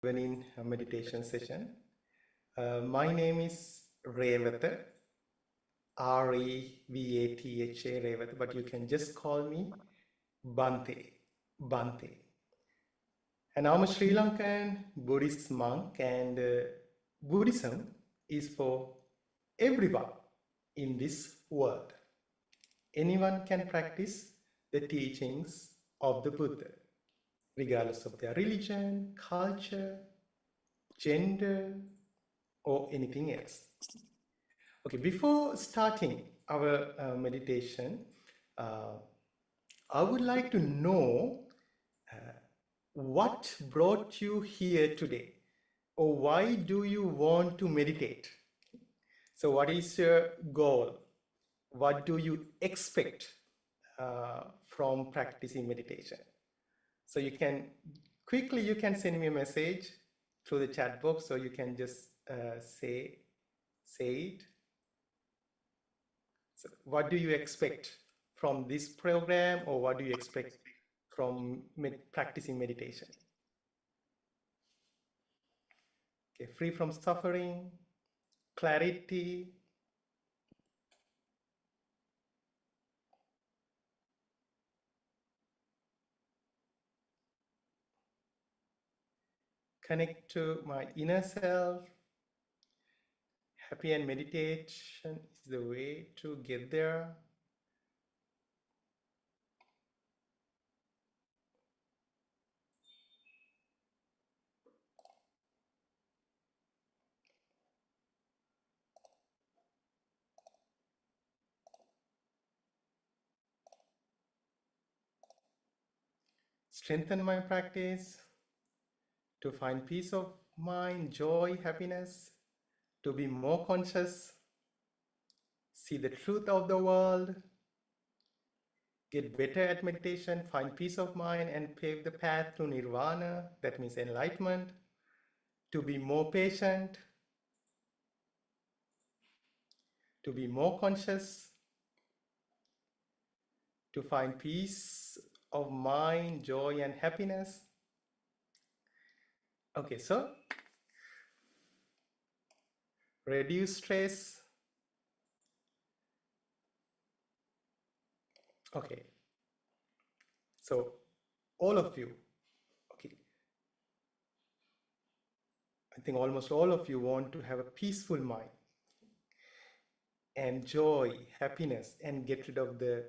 evening meditation session. My name is Revatha, Revatha, Revatha, but you can just call me Bante. Bante. And I'm a Sri Lankan Buddhist monk, and Buddhism is for everyone in this world. Anyone can practice the teachings of the Buddha, regardless of their religion, culture, gender, or anything else. Okay, before starting our meditation, I would like to know what brought you here today, or why do you want to meditate? So what is your goal? What do you expect from practicing meditation? So you can send me a message through the chat box, or you can just say it. So what do you expect from this program, or what do you expect from practicing meditation? Okay, free from suffering, clarity, connect to my inner self. Happy and meditation is the way to get there. Strengthen my practice to find peace of mind, joy, happiness, to be more conscious, see the truth of the world, get better at meditation, find peace of mind, and pave the path to nirvana, that means enlightenment, to be more patient, to be more conscious, to find peace of mind, joy, and happiness. Okay, so reduce stress. Okay, so all of you, okay, I think almost all of you want to have a peaceful mind and joy, happiness, and get rid of the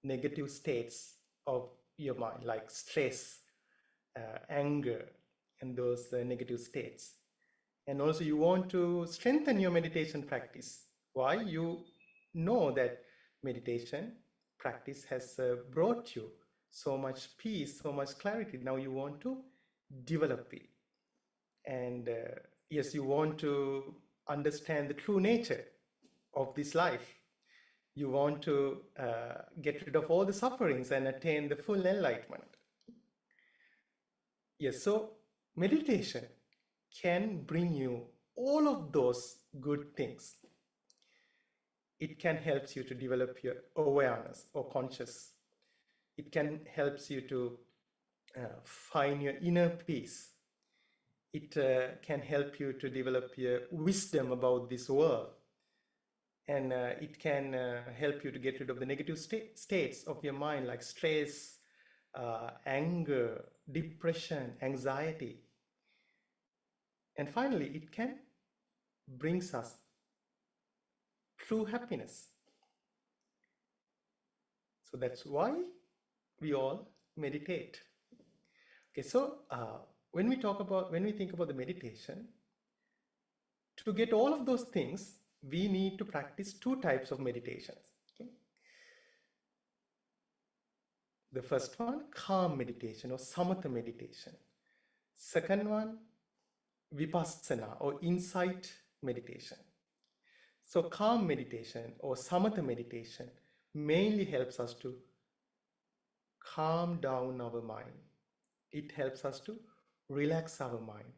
negative states of your mind, like stress, anger, and those negative states. And also you want to strengthen your meditation practice. Why? You know that meditation practice has brought you so much peace, so much clarity. Now you want to develop it. And yes, you want to understand the true nature of this life. You want to get rid of all the sufferings and attain the full enlightenment. Yes, so meditation can bring you all of those good things. It can help you to develop your awareness or conscious. It can help you to find your inner peace. It can help you to develop your wisdom about this world. And it can help you to get rid of the negative states of your mind, like stress, anger, depression, anxiety. And finally, it can bring us true happiness. So that's why we all meditate. Okay, so when we think about the meditation, to get all of those things, we need to practice two types of meditations. Okay? The first one, calm meditation or samatha meditation. Second one, vipassana or insight meditation. So calm meditation or samatha meditation mainly helps us to calm down our mind. It helps us to relax our mind.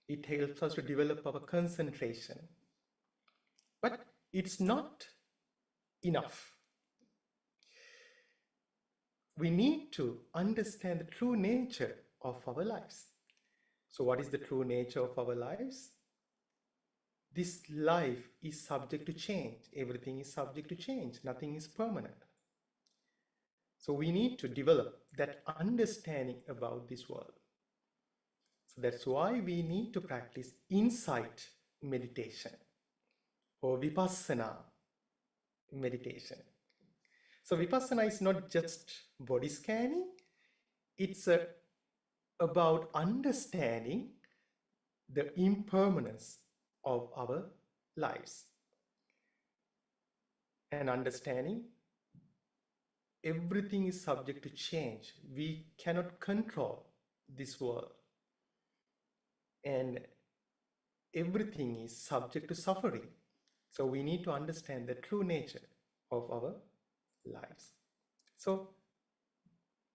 It helps us to develop our concentration. But it's not enough. We need to understand the true nature of our lives. So what is the true nature of our lives? This life is subject to change. Everything is subject to change. Nothing is permanent. So we need to develop that understanding about this world. So that's why we need to practice insight meditation or vipassana meditation. So vipassana is not just body scanning, it's about understanding the impermanence of our lives and understanding everything is subject to change. We cannot control this world, and everything is subject to suffering. So we need to understand the true nature of our lives. So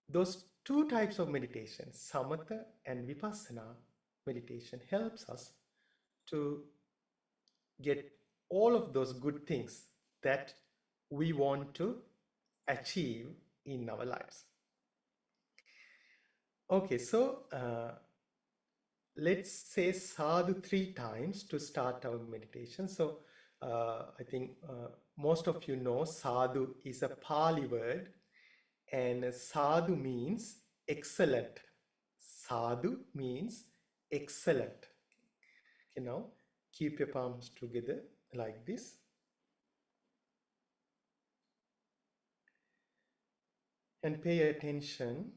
those two types of meditation, samatha and vipassana meditation, helps us to get all of those good things that we want to achieve in our lives. Okay, so let's say sadhu 3 times to start our meditation. So I think most of you know sadhu is a Pali word, and sadhu means excellent. Sadhu means excellent. Okay, now keep your palms together like this. And pay attention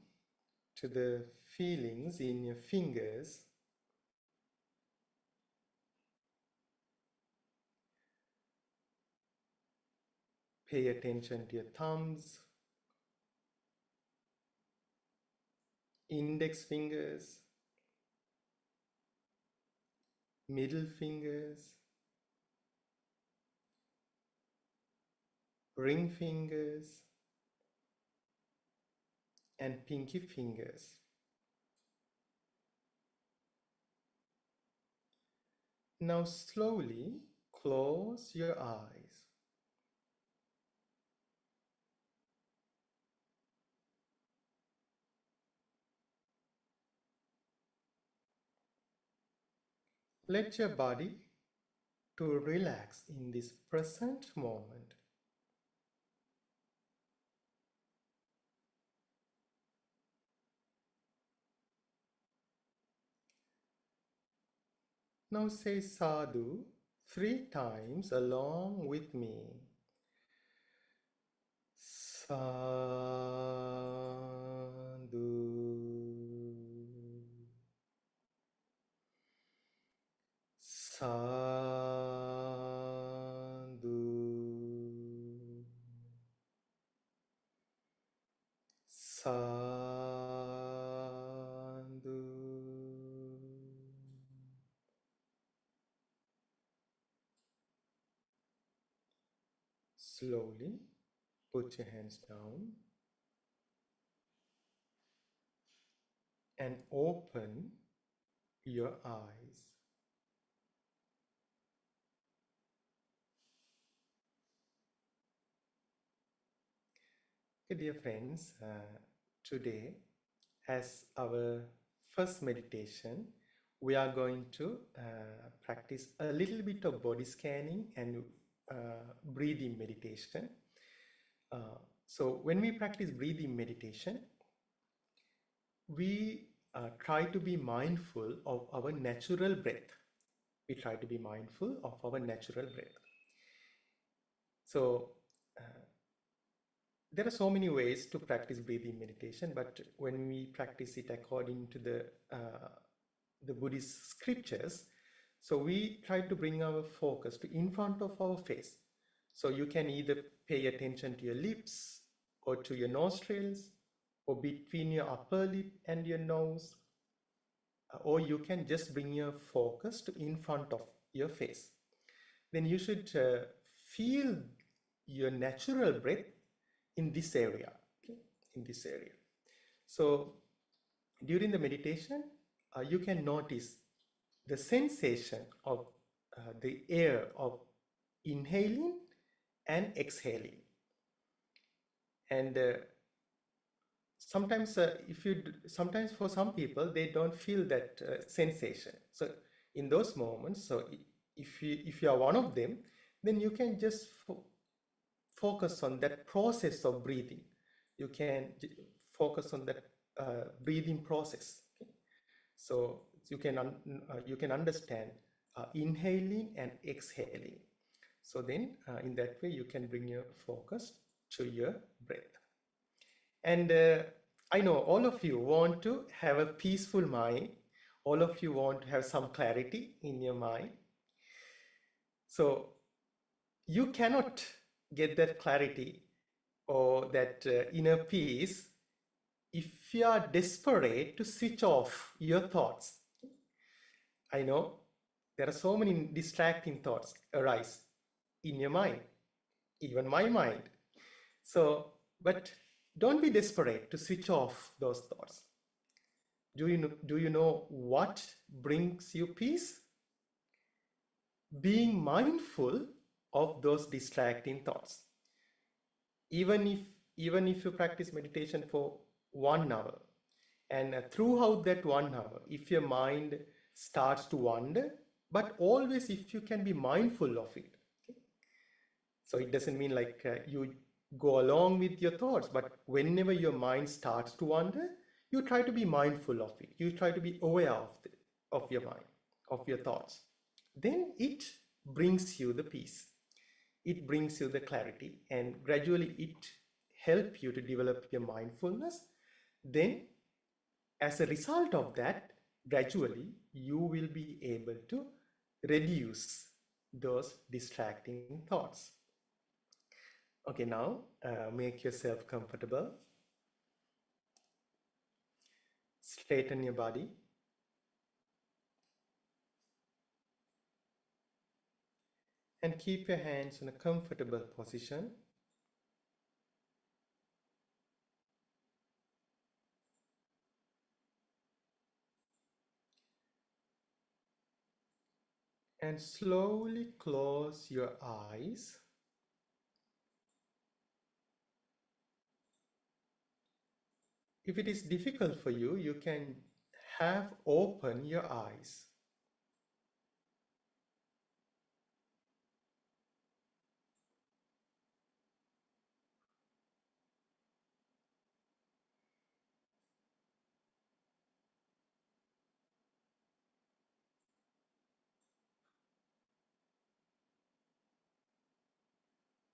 to the feelings in your fingers. Pay attention to your thumbs, index fingers, middle fingers, ring fingers, and pinky fingers. Now slowly close your eyes. Let your body to relax in this present moment. Now say sadhu 3 times along with me. Sadhu, sadhu, sadhu. Slowly put your hands down and open your eyes. Okay, dear friends, today as our first meditation, we are going to practice a little bit of body scanning and breathing meditation. So when we practice breathing meditation, we try to be mindful of our natural breath. We try to be mindful of our natural breath. So there are so many ways to practice breathing meditation, but when we practice it according to the Buddhist scriptures, so we try to bring our focus to in front of our face. So you can either pay attention to your lips or to your nostrils or between your upper lip and your nose, or you can just bring your focus to in front of your face. Then you should feel your natural breath in this area, okay? In this area. So during the meditation, you can notice the sensation of the air of inhaling and exhaling. And sometimes sometimes for some people they don't feel that sensation. So in those moments, so if you are one of them, then you can just focus on that process of breathing. You can focus on that breathing process. Okay? So you can understand inhaling and exhaling. So then in that way, you can bring your focus to your breath. And I know all of you want to have a peaceful mind. All of you want to have some clarity in your mind. So you cannot get that clarity or that inner peace if you are desperate to switch off your thoughts. I know there are so many distracting thoughts arise in your mind, even my mind. So, but don't be desperate to switch off those thoughts. Do you know what brings you peace? Being mindful of those distracting thoughts. Even if you practice meditation for 1 hour, and throughout that 1 hour, if your mind starts to wander, but always if you can be mindful of it. Okay? So it doesn't mean like you go along with your thoughts, but whenever your mind starts to wander, you try to be mindful of it. You try to be aware of your mind, of your thoughts. Then it brings you the peace. It brings you the clarity, and gradually it helps you to develop your mindfulness. Then as a result of that, gradually you will be able to reduce those distracting thoughts. Okay, now make yourself comfortable. Straighten your body. And keep your hands in a comfortable position. And slowly close your eyes. If it is difficult for you, you can have open your eyes.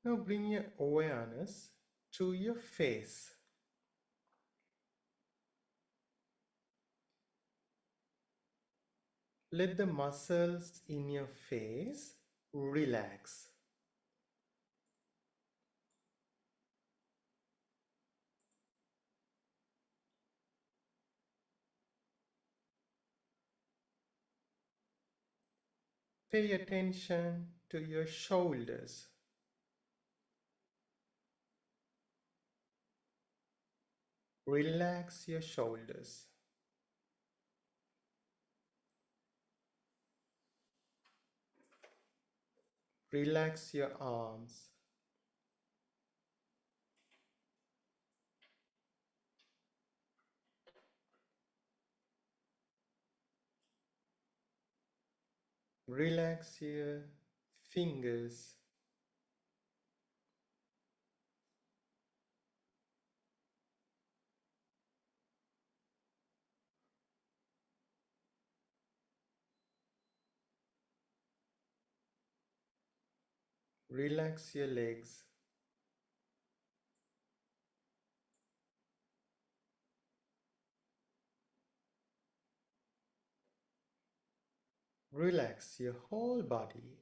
Now bring your awareness to your face. Let the muscles in your face relax. Pay attention to your shoulders. Relax your shoulders. Relax your arms. Relax your fingers. Relax your legs. Relax your whole body.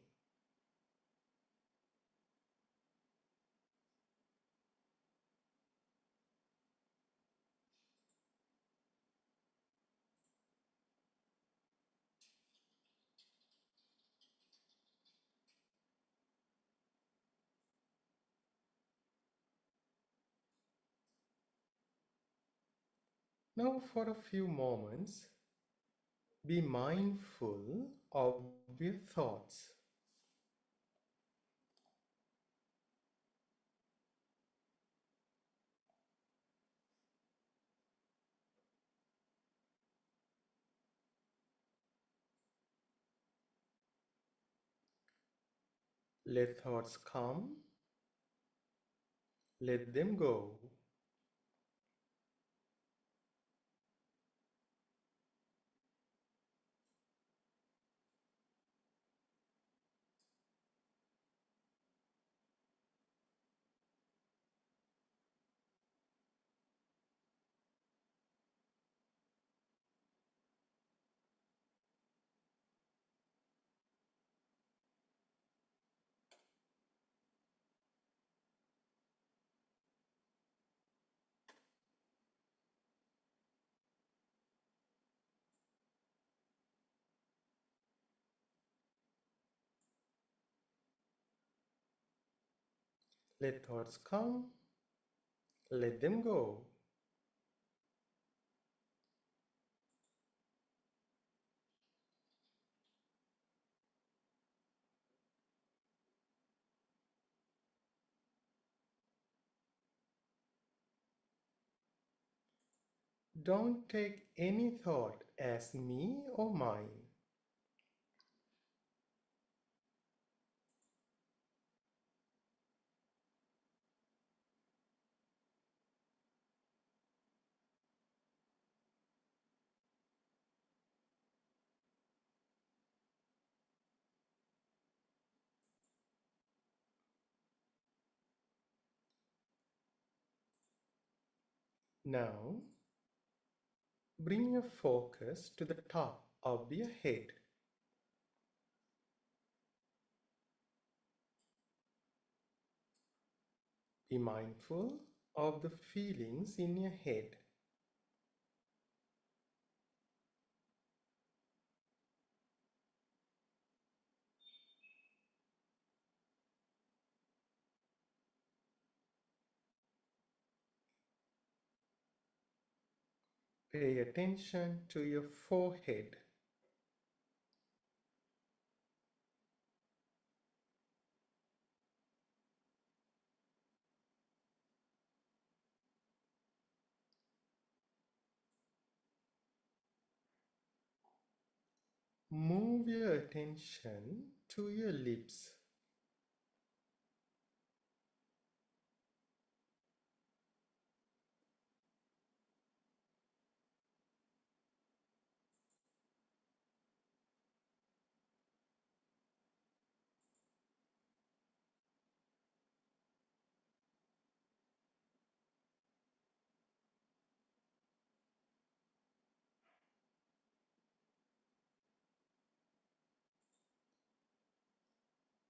Now for a few moments, be mindful of your thoughts. Let thoughts come, let them go. Let thoughts come, let them go. Don't take any thought as me or mine. Now, bring your focus to the top of your head. Be mindful of the feelings in your head. Pay attention to your forehead. Move your attention to your lips.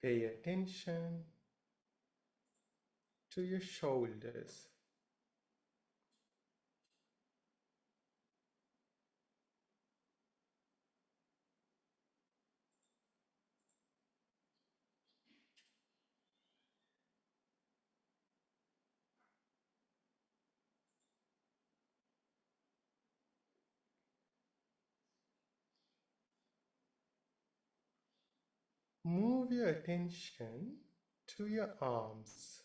Pay attention to your shoulders. Move your attention to your arms.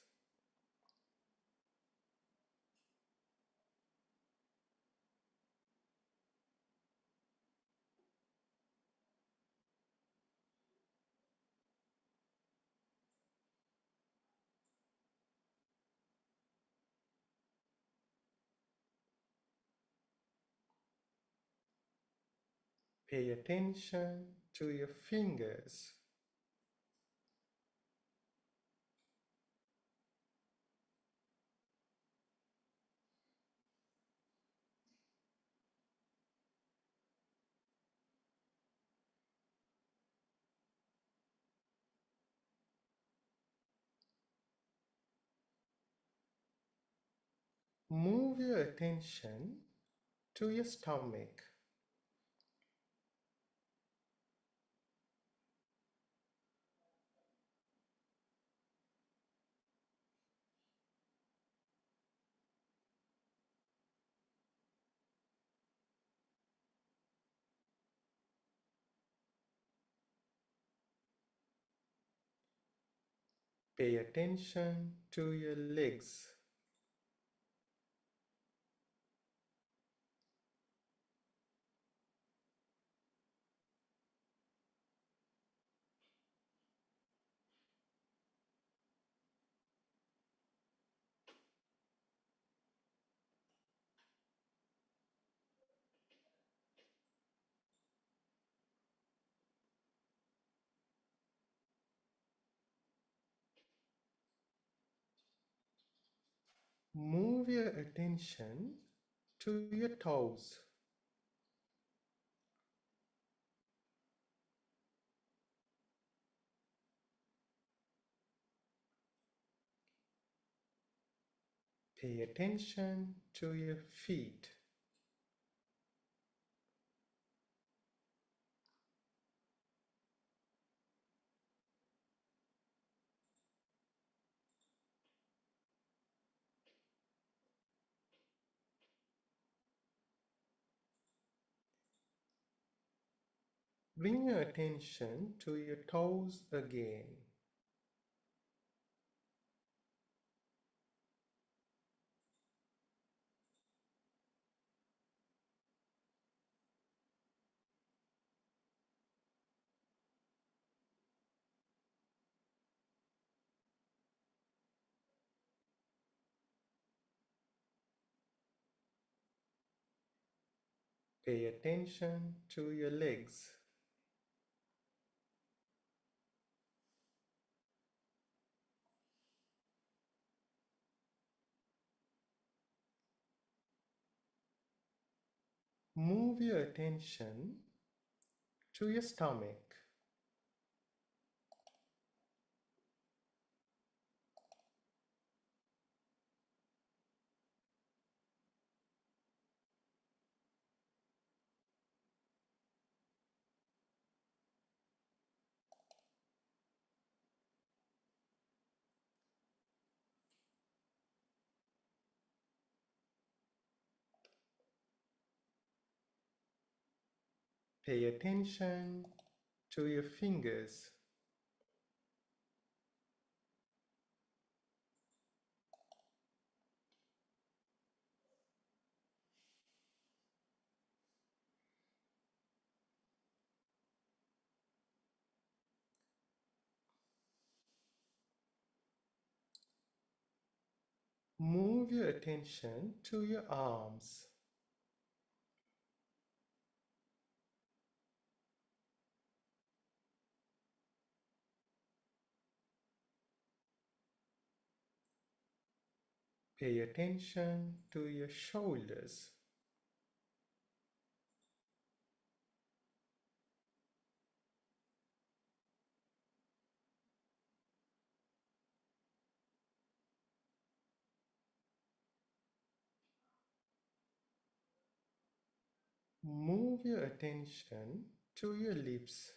Pay attention to your fingers. Move your attention to your stomach. Pay attention to your legs. Move your attention to your toes. Pay attention to your feet. Bring your attention to your toes again. Pay attention to your legs. Move your attention to your stomach. Pay attention to your fingers. Move your attention to your arms. Pay attention to your shoulders. Move your attention to your lips.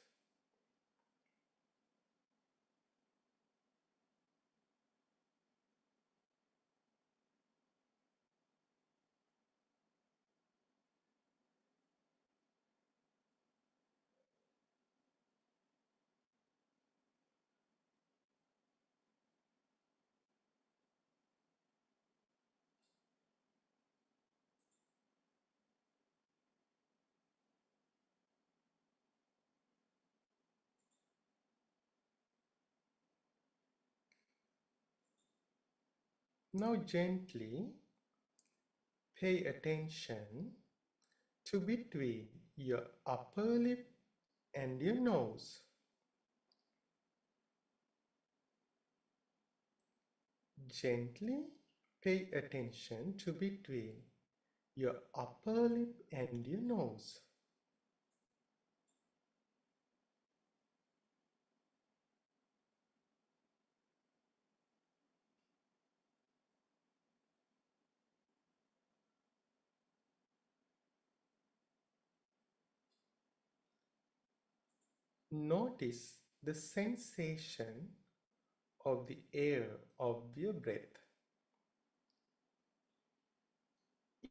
Now gently pay attention to between your upper lip and your nose. Gently pay attention to between your upper lip and your nose. Notice the sensation of the air of your breath.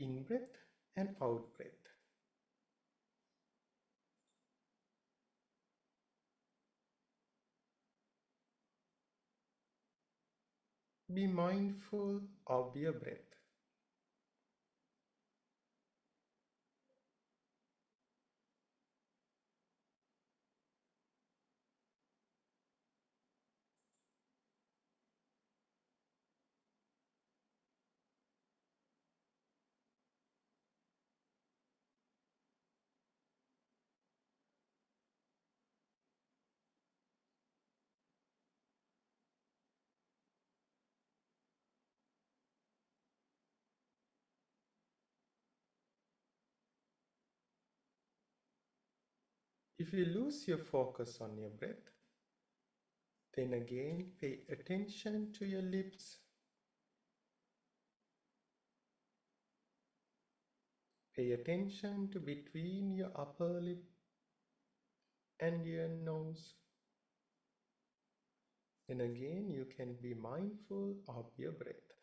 In breath and out breath. Be mindful of your breath. If you lose your focus on your breath, then again pay attention to your lips. Pay attention to between your upper lip and your nose. Then again you can be mindful of your breath.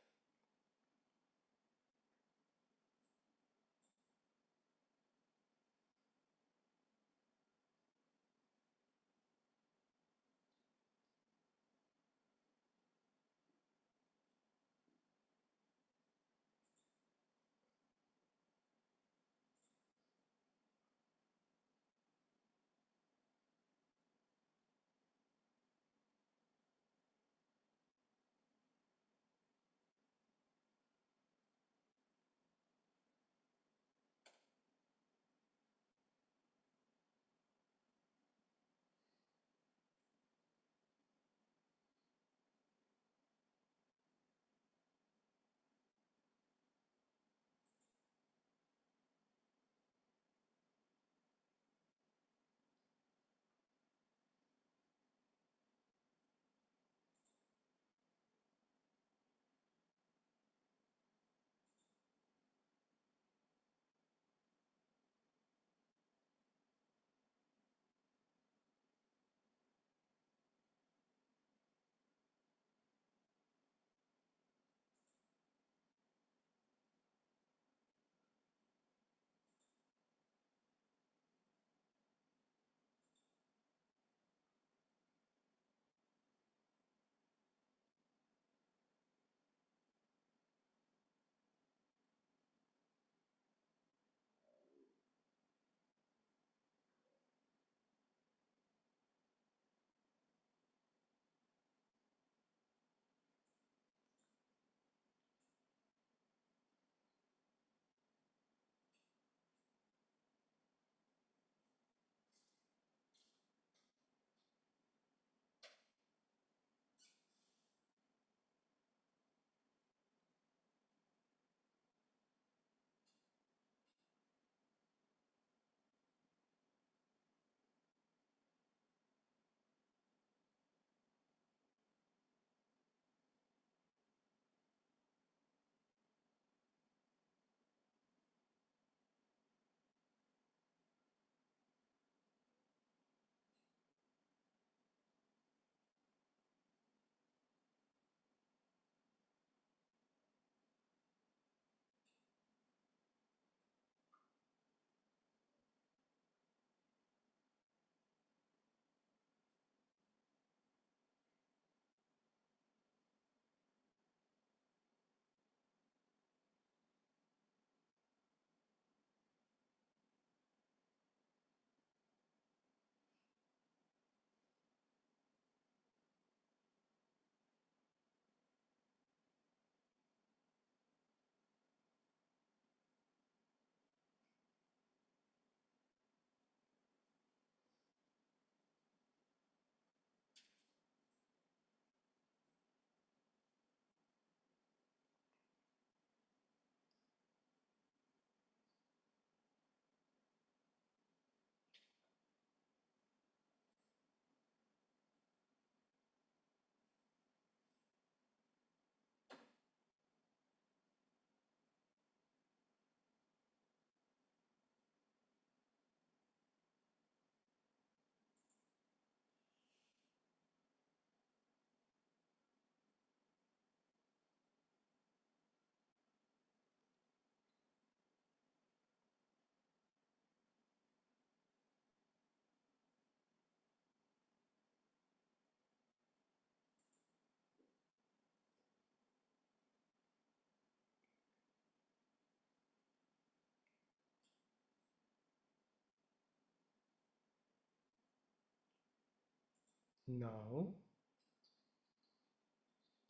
Now,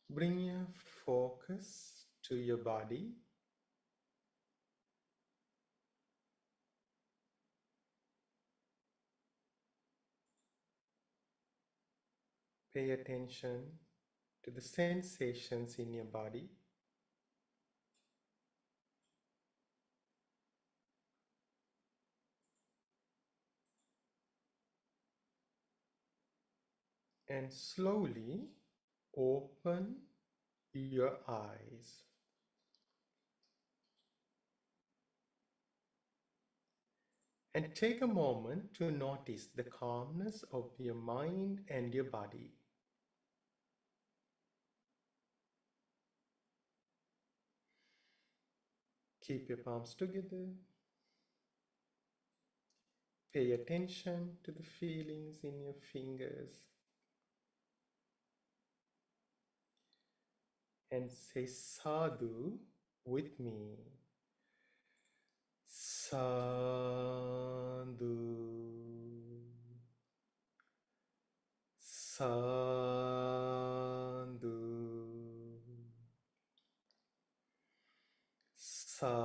bring your focus to your body. Pay attention to the sensations in your body. and slowly open your eyes. And take a moment to notice the calmness of your mind and your body. Keep your palms together. Pay attention to the feelings in your fingers. And say sadhu with me. Sadhu. Sadhu. Sadhu.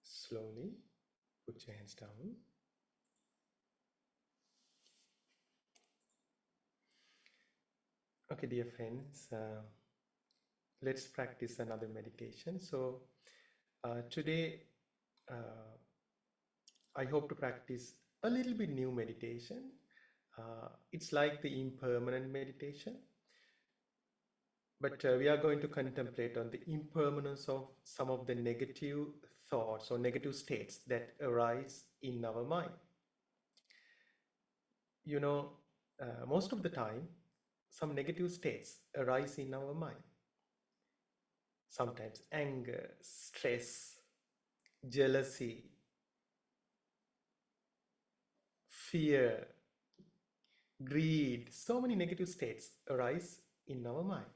Slowly put your hands down. Okay, dear friends, let's practice another meditation. So today, I hope to practice a little bit new meditation. It's like the impermanent meditation, but we are going to contemplate on the impermanence of some of the negative thoughts or negative states that arise in our mind. You know, most of the time, some negative states arise in our mind. Sometimes anger, stress, jealousy, fear, greed, so many negative states arise in our mind.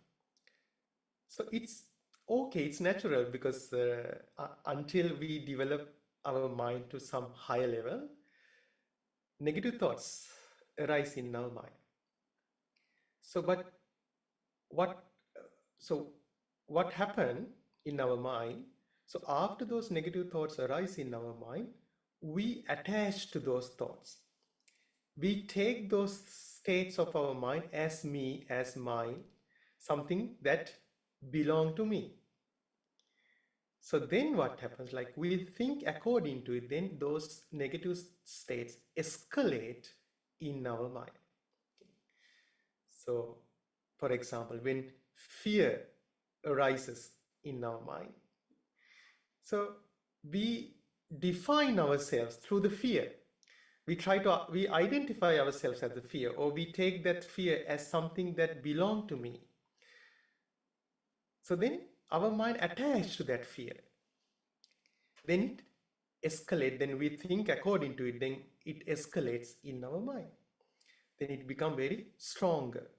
So it's okay, it's natural because until we develop our mind to some higher level, negative thoughts arise in our mind. So, but what so what happened in our mind? So after those negative thoughts arise in our mind, we attach to those thoughts. We take those states of our mind as me, as mine, something that belong to me. So then what happens? Like we think according to it, then those negative states escalate in our mind. So, for example, when fear arises in our mind, so we define ourselves through the fear. We identify ourselves as the fear, or we take that fear as something that belongs to me. So then our mind attached to that fear. Then it escalates, then we think according to it, then it escalates in our mind. Then it becomes very stronger.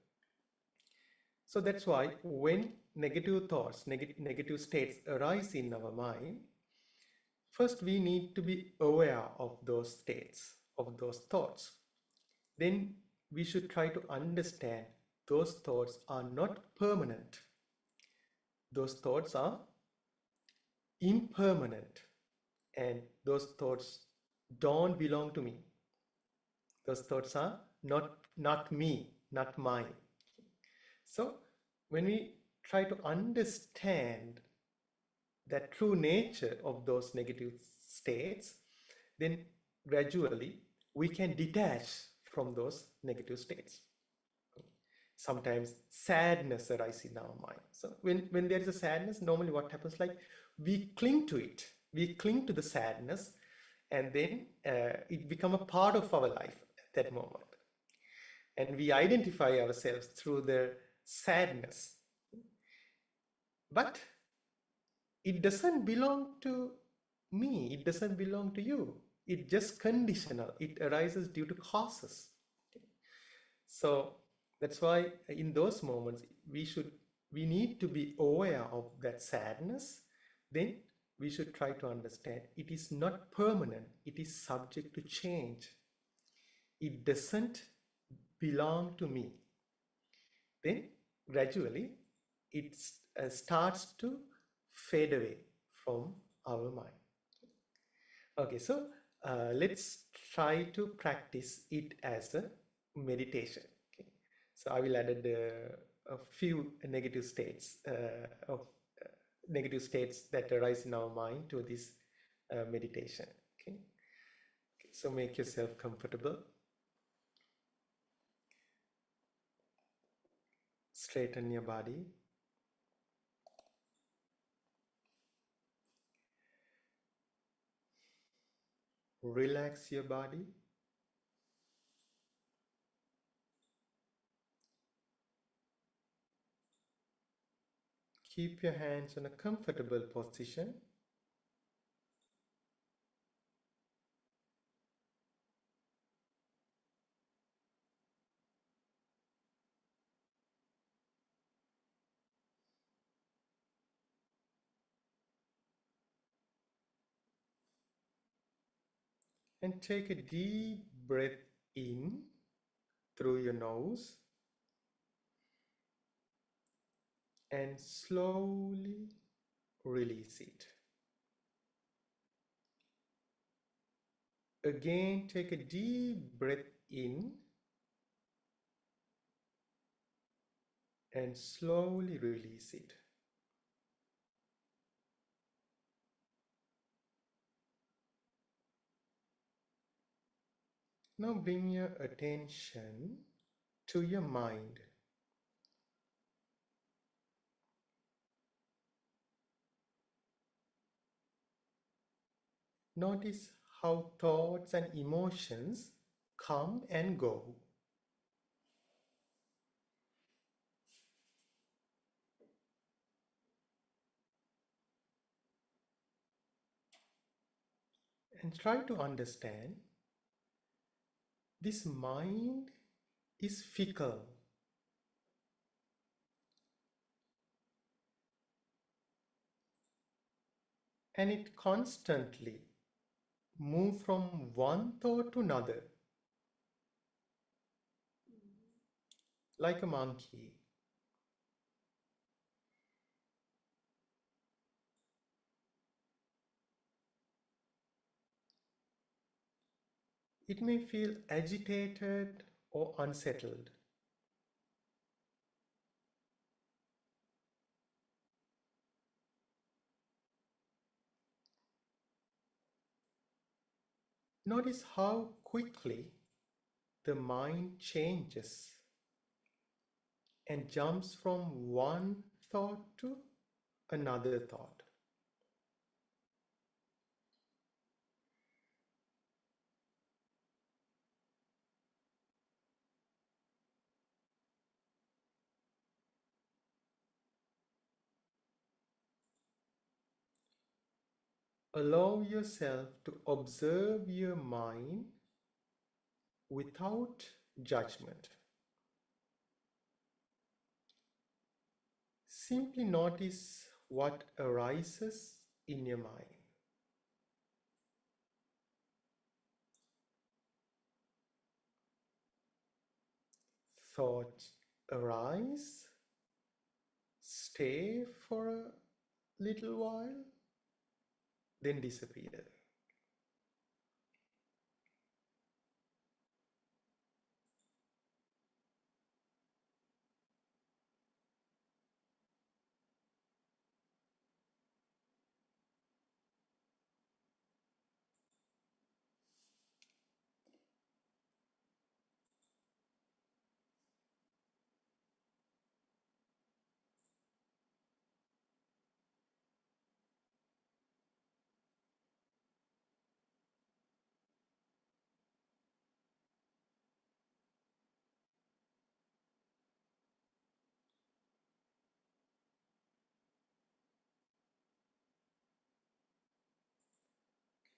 So that's why when negative thoughts, negative states arise in our mind, first we need to be aware of those states, of those thoughts. Then we should try to understand those thoughts are not permanent. Those thoughts are impermanent, and those thoughts don't belong to me. Those thoughts are not me, not mine. So when we try to understand the true nature of those negative states, then gradually we can detach from those negative states. Sometimes sadness arises in our mind. So when there is a sadness, normally what happens, like we cling to it. We cling to the sadness, and then it become a part of our life at that moment. And we identify ourselves through the sadness. But it doesn't belong to me. It doesn't belong to you. It's just conditional. It arises due to causes. So that's why in those moments we need to be aware of that sadness. Then we should try to understand it is not permanent. It is subject to change. It doesn't belong to me. Then gradually it starts to fade away from our mind. Okay, so let's try to practice it as a meditation. Okay, so I will add a few negative states of negative states that arise in our mind to this meditation. Okay. So make yourself comfortable. Straighten your body. Relax your body. Keep your hands in a comfortable position. And take a deep breath in through your nose and slowly release it. Again, take a deep breath in and slowly release it. Now bring your attention to your mind. Notice how thoughts and emotions come and go. And try to understand this mind is fickle. And it constantly moves from one thought to another, like a monkey. It may feel agitated or unsettled. Notice how quickly the mind changes and jumps from one thought to another thought. Allow yourself to observe your mind without judgment. Simply notice what arises in your mind. Thoughts arise, stay for a little while, then disappear.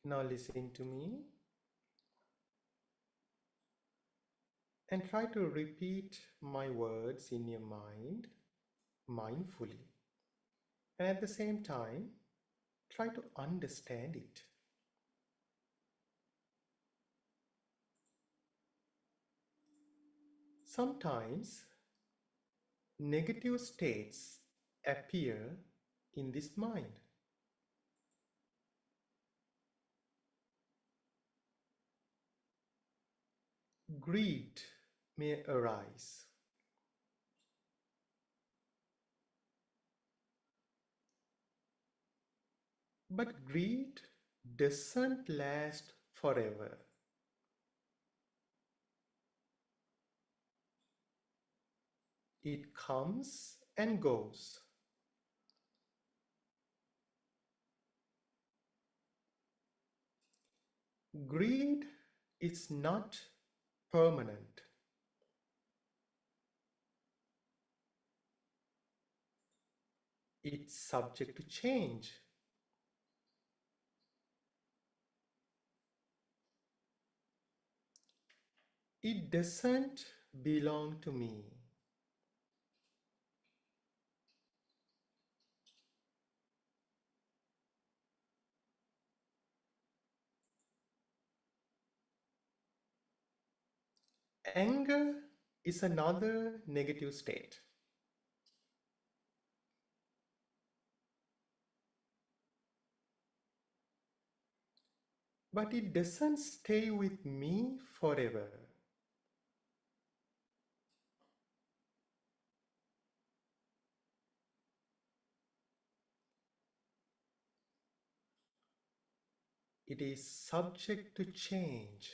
Now listen to me and try to repeat my words in your mind mindfully. And at the same time, try to understand it. Sometimes negative states appear in this mind. Greed may arise. But greed doesn't last forever. It comes and goes. Greed is not permanent. It's subject to change. It doesn't belong to me. Anger is another negative state. But it doesn't stay with me forever. It is subject to change.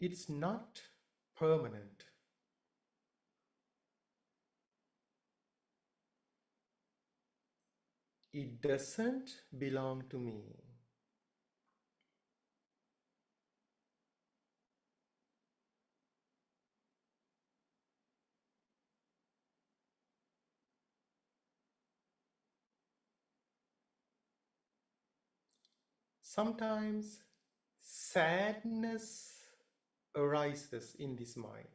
It's not permanent. It doesn't belong to me. Sometimes sadness arises in this mind.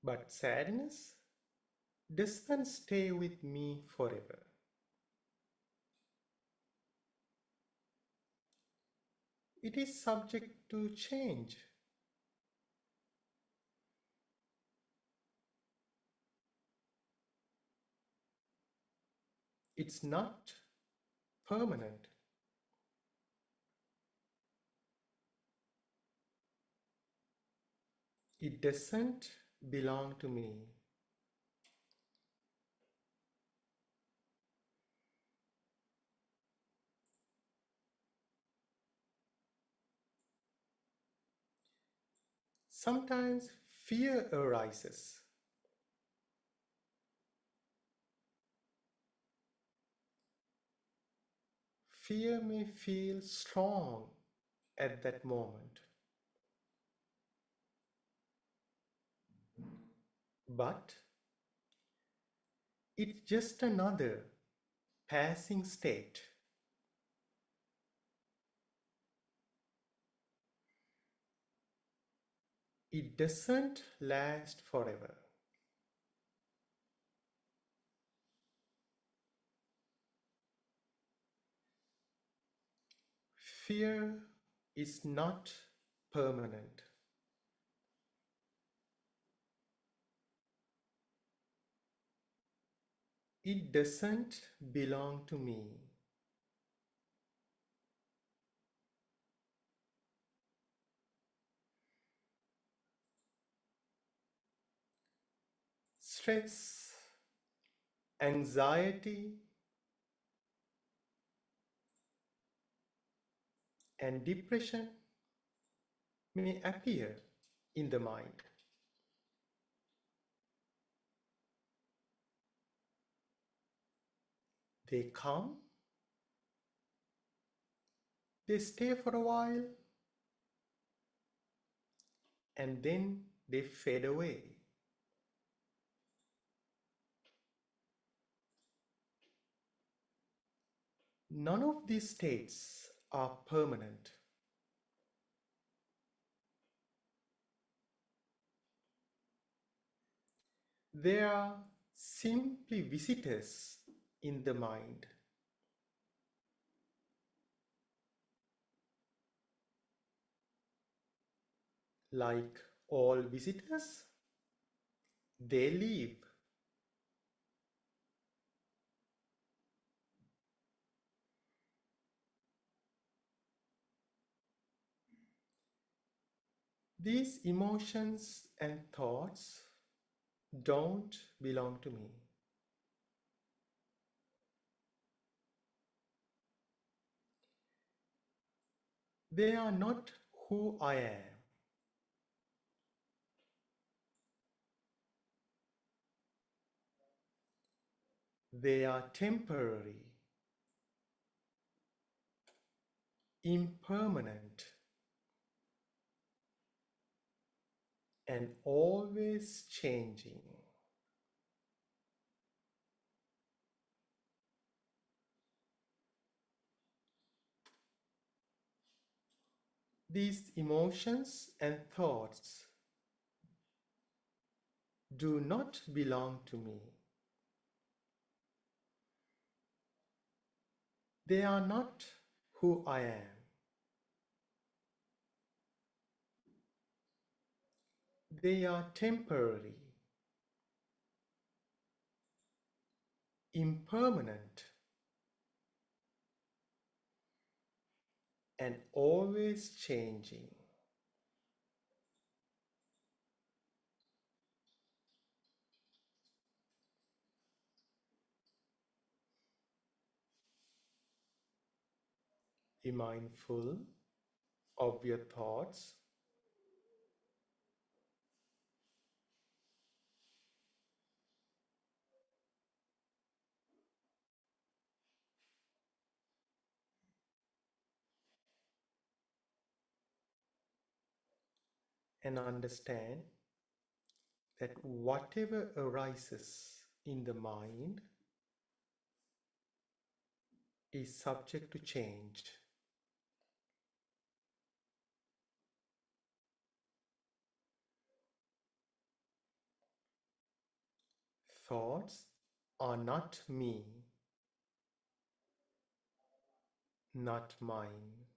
But sadness doesn't stay with me forever. It is subject to change. It's not permanent. It doesn't belong to me. Sometimes fear arises. Fear may feel strong at that moment, but it's just another passing state. It doesn't last forever. Fear is not permanent. It doesn't belong to me. Stress, anxiety, and depression may appear in the mind. They come, they stay for a while, and then they fade away. None of these states are permanent. They are simply visitors in the mind. Like all visitors, they leave. These emotions and thoughts don't belong to me. They are not who I am. They are temporary, impermanent, and always changing. These emotions and thoughts do not belong to me. They are not who I am. They are temporary, impermanent, and always changing. Be mindful of your thoughts and understand that whatever arises in the mind is subject to change. Thoughts are not me, not mine.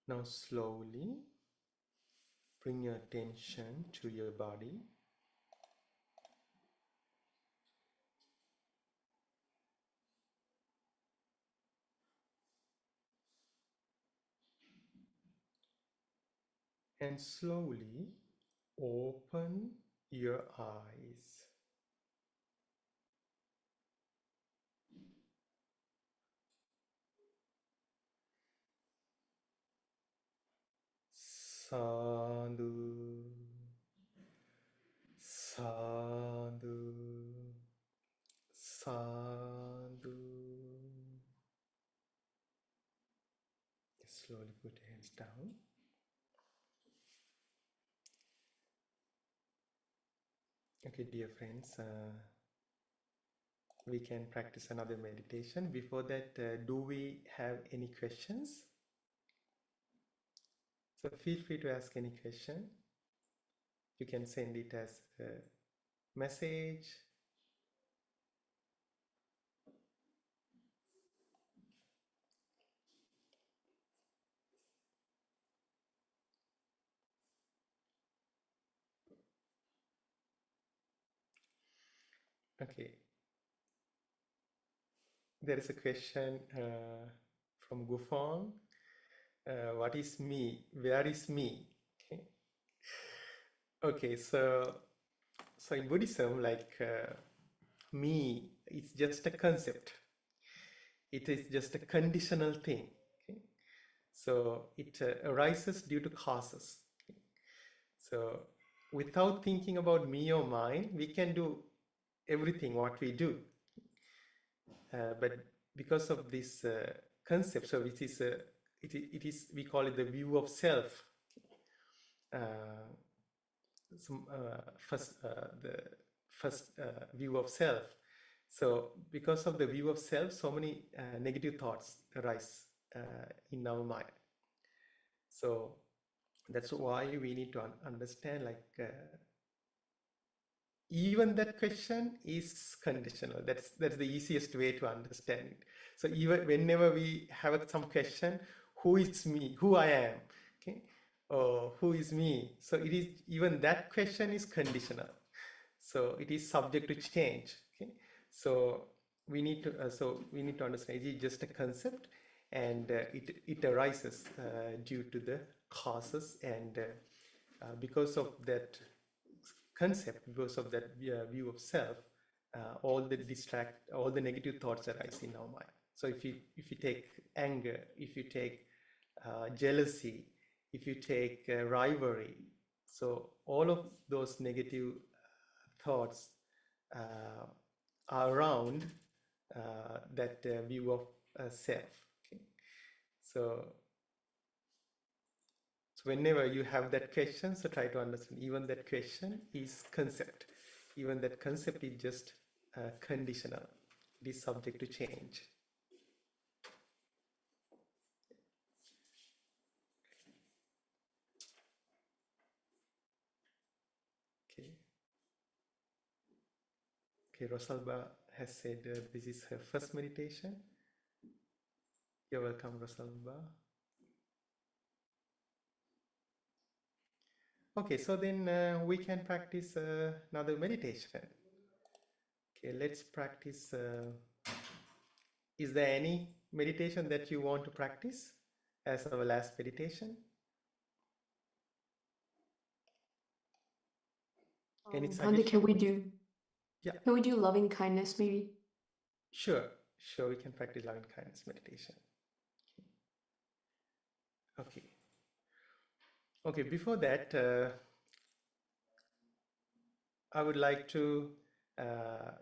Now slowly bring your attention to your body. And slowly open your eyes. Sadhu, sadhu, sadhu. Slowly put your hands down. Okay, dear friends, we can practice another meditation. Before that, do we have any questions? So feel free to ask any question. You can send it as a message. Okay, there is a question from Gufong. What is me? Where is me? Okay, okay, so in Buddhism, like me, it's just a concept. It is just a conditional thing. Okay? So it arises due to causes. Okay? So without thinking about me or mine, we can do everything what we do. But because of this concept, so it is we call it the view of self. Uh, the first view of self. So because of the view of self, so many negative thoughts arise in our mind. So that's why we need to understand, like even that question is conditional. That's the easiest way to understand it. So even whenever we have some question, who is me, who I am, okay, or who is me, so it is, even that question is conditional, so it is subject to change. Okay, so we need to understand it is just a concept, and it arises due to the causes, and because of that concept, because of that view of self, all the negative thoughts arise in our mind. So if you take anger, if you take jealousy, if you take rivalry, so all of those negative thoughts are around that view of self. Okay? So, so whenever you have that question, so try to understand even that question is concept. Even that concept is just conditional. It is subject to change. Okay. Okay, Rosalba has said this is her first meditation. You're welcome, Rosalba. Okay, so then we can practice another meditation. Okay, let's practice. Is there any meditation that you want to practice as our last meditation? Any Bhante, suggestion? can we do loving kindness maybe? Sure, we can practice loving kindness meditation. Okay. Okay, before that, I would like to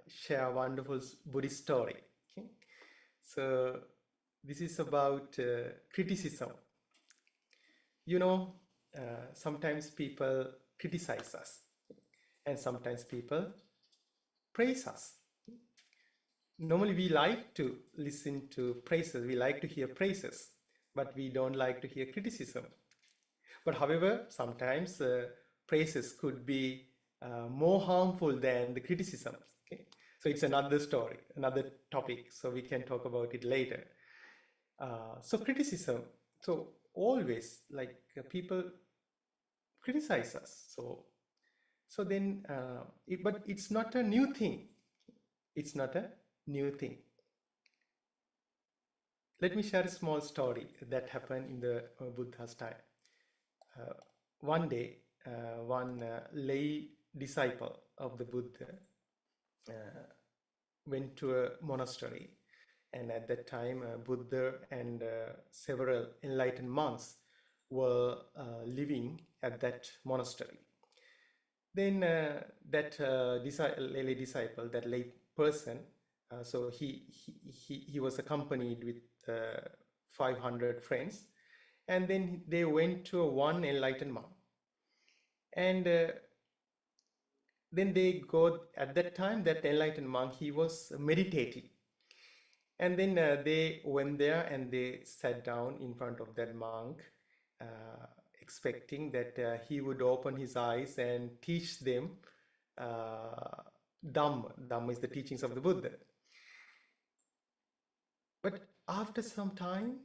share a wonderful Buddhist story. Okay? So this is about criticism. You know, sometimes people criticize us, and sometimes people praise us. Normally, we like to listen to praises, we like to hear praises, but we don't like to hear criticism. But however, sometimes praises could be more harmful than the criticisms. Okay? So it's another story, another topic, so we can talk about it later. So criticism, so always like people criticize us. So then, but it's not a new thing. It's not a new thing. Let me share a small story that happened in the Buddha's time. One day, one lay disciple of the Buddha went to a monastery, and at that time, Buddha and several enlightened monks were living at that monastery. Then that lay disciple, that lay person, so he was accompanied with 500 friends, and then they went to one enlightened monk, and then they go at that time. That enlightened monk, he was meditating, and then they went there and they sat down in front of that monk, expecting that he would open his eyes and teach them Dhamma. Dhamma is the teachings of the Buddha. But after some time,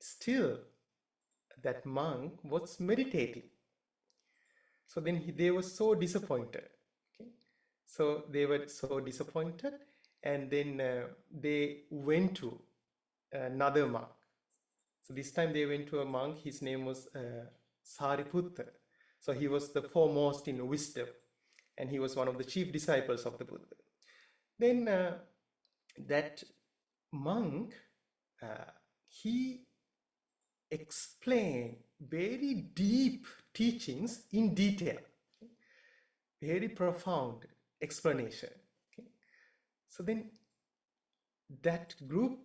still that monk was meditating. So then they were so disappointed. Okay? So they were so disappointed, and then they went to another monk. So this time they went to a monk. His name was Sariputta. So he was the foremost in wisdom, and he was one of the chief disciples of the Buddha. Then that monk, he explained very deep teachings in detail, very profound explanation. Okay? So then that group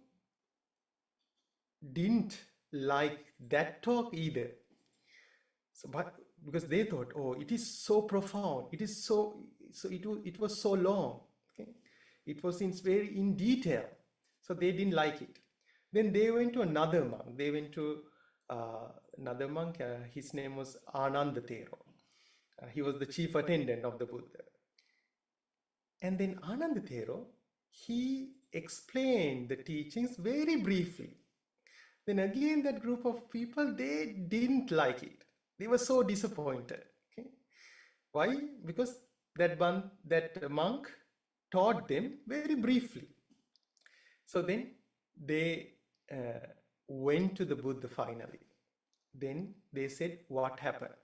didn't like that talk either. So, but because they thought, oh, it is so profound, it is it was so long. Okay? It was very in detail, so they didn't like it. Then they went to another monk. They went to another monk. His name was Ananda Thero. He was the chief attendant of the Buddha. And then Ananda Thero, he explained the teachings very briefly. Then again, that group of people, they didn't like it. They were so disappointed. Okay? Why? Because that monk, taught them very briefly. So then they went to the Buddha finally. Then they said, what happened?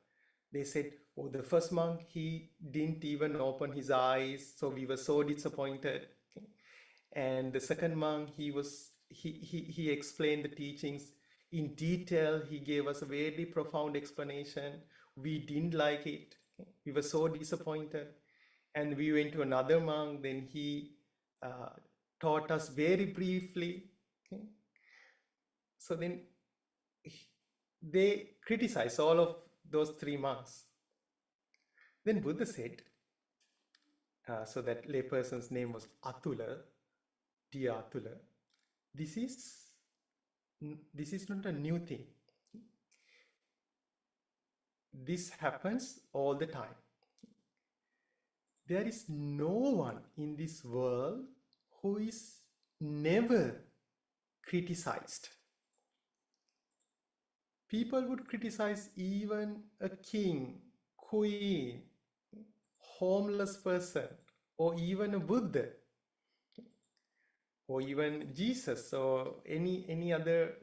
They said, oh, the first monk, he didn't even open his eyes, so we were so disappointed. Okay. And the second monk, he explained the teachings in detail. He gave us a very profound explanation. We didn't like it. Okay. We were so disappointed. And we went to another monk, then he taught us very briefly. Okay. So then they criticized all of those three monks. Then Buddha said, so that layperson's name was Atula, dear Atula, this is not a new thing. This happens all the time. There is no one in this world who is never criticized. People would criticize even a king, queen, homeless person, or even a Buddha, or even Jesus, or any other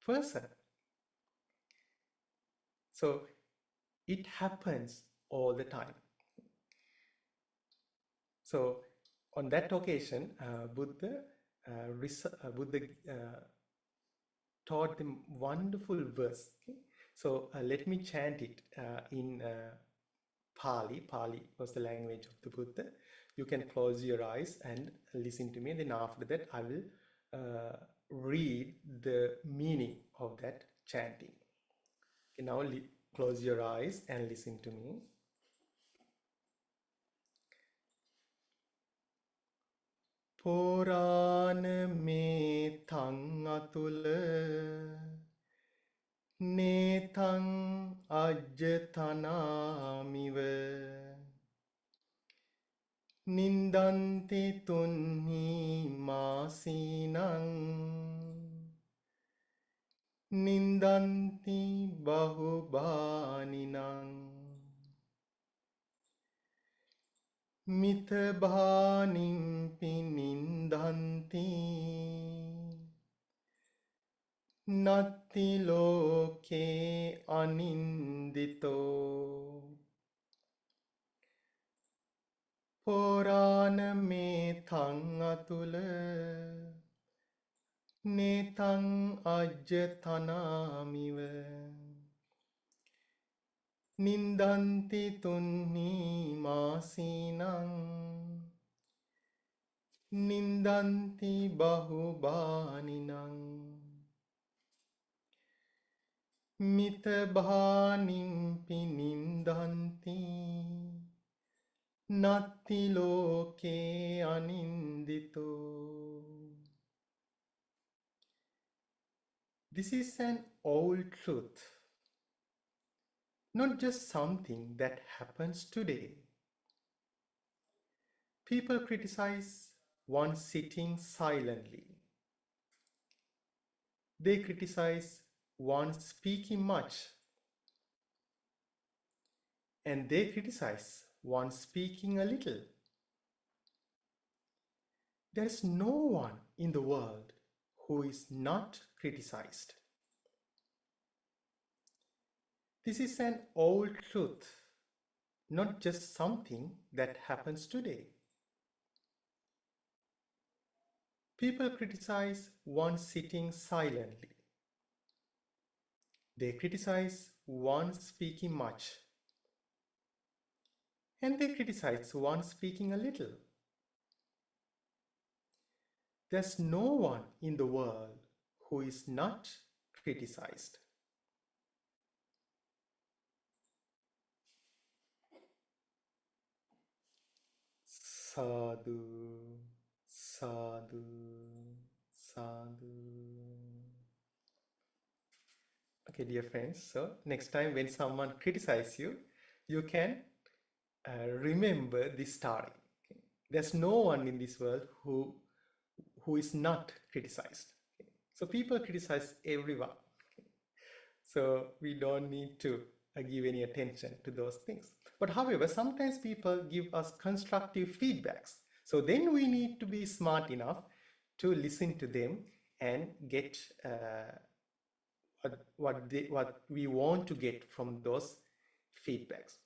person. So it happens all the time. So on that occasion, Buddha taught them wonderful verse. Okay? So let me chant it in Pali. Pali was the language of the Buddha. You can close your eyes and listen to me. Then after that, I will read the meaning of that chanting. Okay, now close your eyes and listen to me. Purana me thang atula netang ajjatanamiva nindanti tunhi masinang nindanti bahubaninang Mitabhanim pinindanti Natti loke anindito Purana me thang atula Netang ajjatanamiva Nindanti tunni masinang Nindanti bahubaninang Mitabhanim pinindanti Natti loke anindito. This is an old truth. Not just something that happens today. People criticize one sitting silently. They criticize one speaking much. And they criticize one speaking a little. There is no one in the world who is not criticized. This is an old truth, not just something that happens today. People criticize one sitting silently. They criticize one speaking much. And they criticize one speaking a little. There's no one in the world who is not criticized. Sadhu, sadhu, sadhu. Okay, dear friends, so next time when someone criticizes you, you can remember this story. Okay? There's no one in this world who is not criticized. Okay? So people criticize everyone. Okay? So we don't need to give any attention to those things. But however, sometimes people give us constructive feedbacks. So then we need to be smart enough to listen to them and get what we want to get from those feedbacks.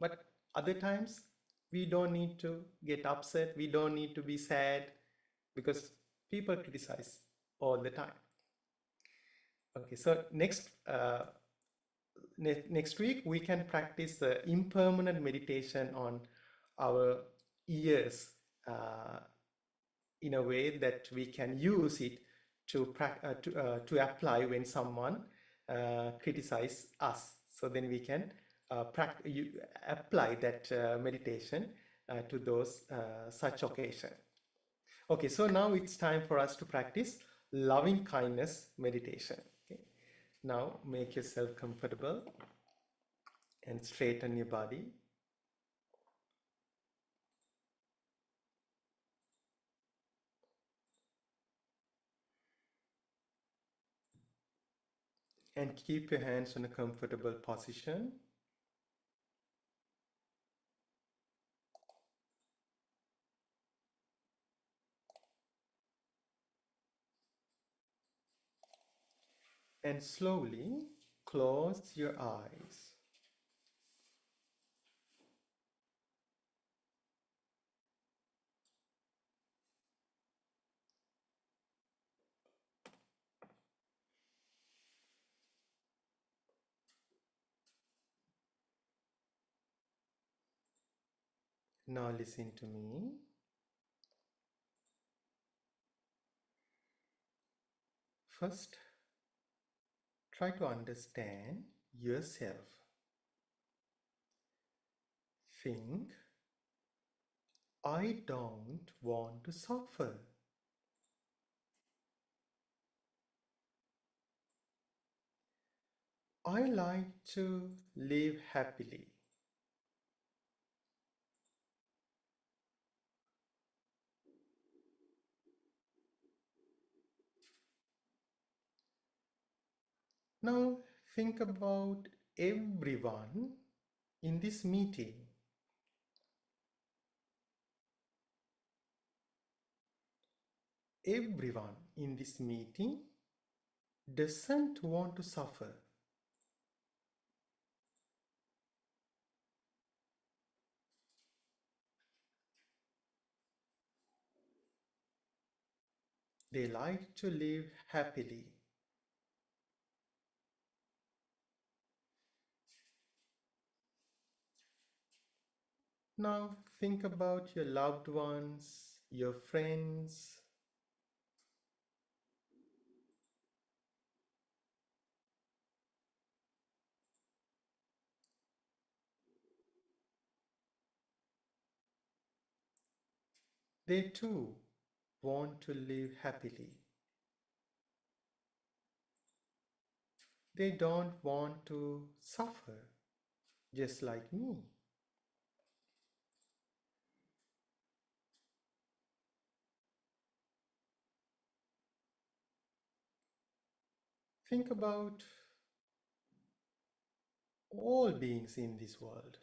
But other times we don't need to get upset, we don't need to be sad, because people criticize all the time. Okay, so next week we can practice the impermanent meditation on our ears in a way that we can use it to apply when someone criticize us. So then we can apply that meditation to those such occasion. Okay, so now it's time for us to practice loving kindness meditation. Okay. Now make yourself comfortable and straighten your body. And keep your hands in a comfortable position. And slowly close your eyes. Now listen to me. First, try to understand yourself. Think, I don't want to suffer. I like to live happily. Now think about everyone in this meeting. Everyone in this meeting doesn't want to suffer. They like to live happily. Now think about your loved ones, your friends. They too want to live happily. They don't want to suffer, just like me. Think about all beings in this world.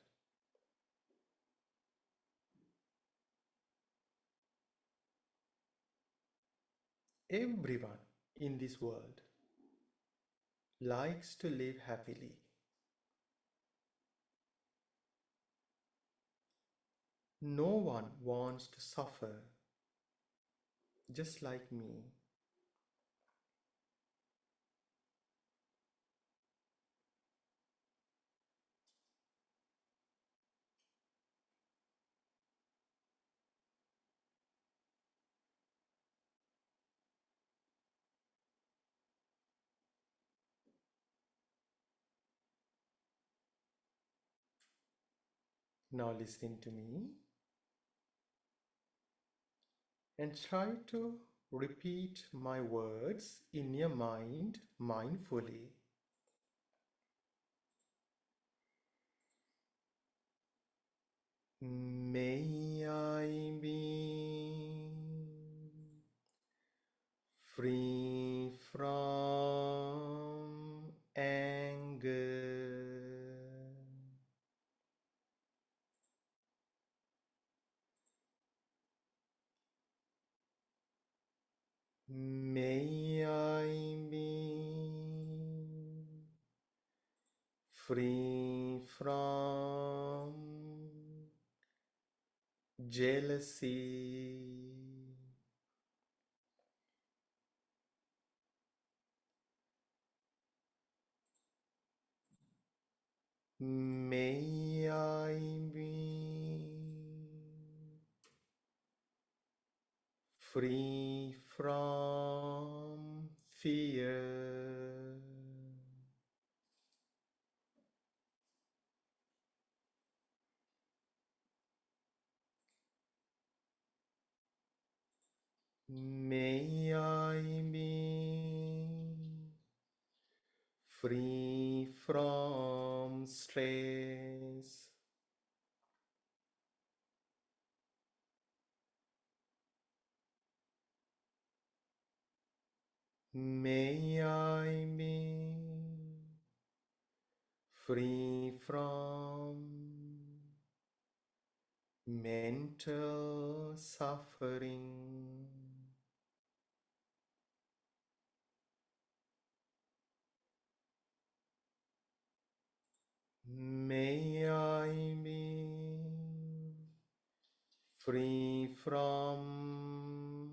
Everyone in this world likes to live happily. No one wants to suffer, just like me. Now listen to me and try to repeat my words in your mind mindfully. May I be free from anger. May I be free from jealousy. May I be free from fear. May I be free from stress. May I be free from mental suffering. May I be free from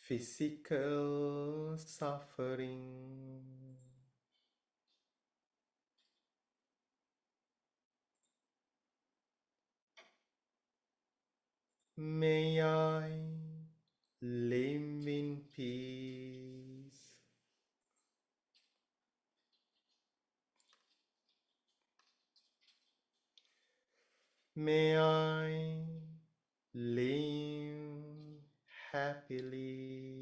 physical suffering. May I live in peace. May I live happily.